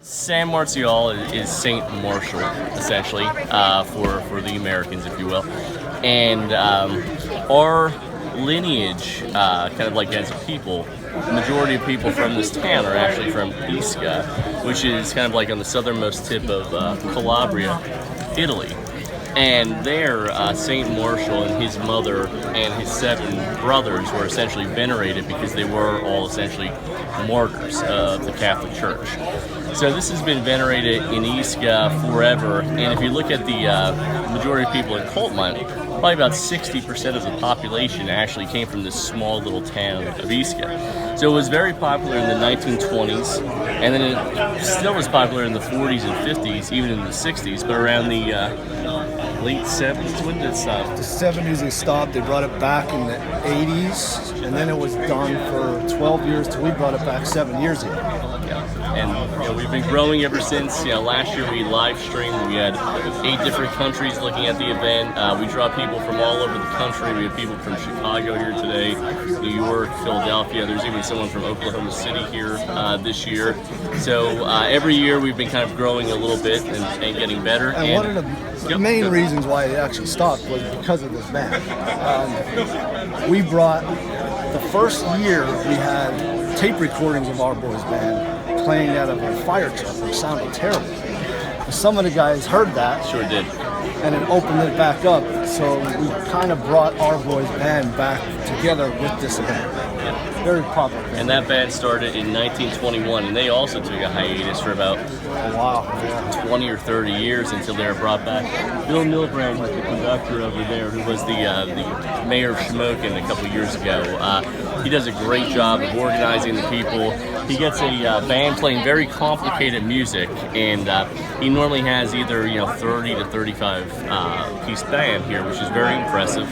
San Marziale is Saint Martial, essentially, for the Americans, if you will. And our lineage, kind of like as a people, the majority of people from this town are actually from Ischia, which is kind of like on the southernmost tip of Calabria, Italy. And there, Saint Martial and his mother and his 7 brothers were essentially venerated because they were all essentially martyrs of the Catholic Church. So this has been venerated in Ischia forever, and if you look at the majority of people in Kulpmont, probably about 60% of the population actually came from this small little town of Ischia. So it was very popular in the 1920s, and then it still was popular in the 40s and 50s, even in the 60s, but around the late 70s, when did it stop? The 70s they stopped, they brought it back in the 80s, and then it was done for 12 years till we brought it back 7 years ago. And we've been growing ever since. Last year we live streamed. We had 8 different countries looking at the event. We draw people from all over the country. We have people from Chicago here today, New York, Philadelphia. There's even someone from Oklahoma City here this year. So every year we've been kind of growing a little bit and getting better. And one of the main reasons why it actually stopped was because of this band. We brought, the first year we had tape recordings of our boys' band playing out of a fire truck, which sounded terrible. Some of the guys heard that. Sure did. And it opened it back up. So we kind of brought our boys' band back together with this event. Very popular. And that band started in 1921, and they also took a hiatus for about 20 or 30 years until they were brought back. Bill Milbrand was the conductor over there, who was the mayor of Shamokin a couple years ago. He does a great job of organizing the people. He gets a band playing very complicated music, and he normally has either 30 to 35 piece band here, which is very impressive.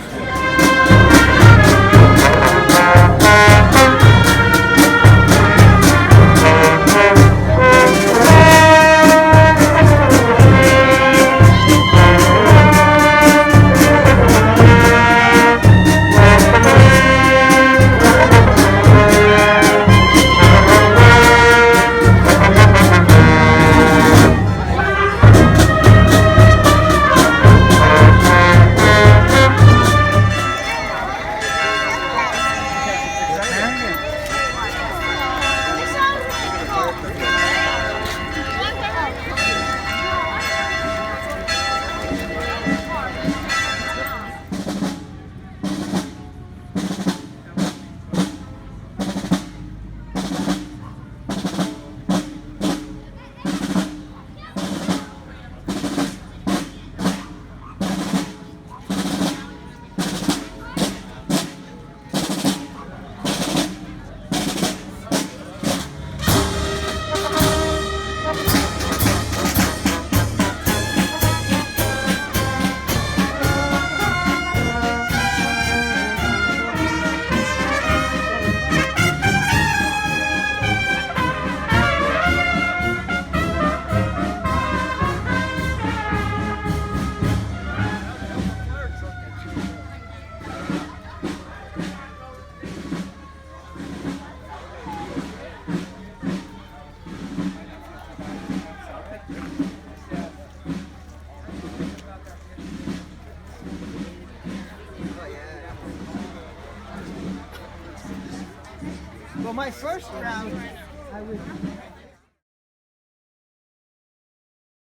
Well, my first round, I was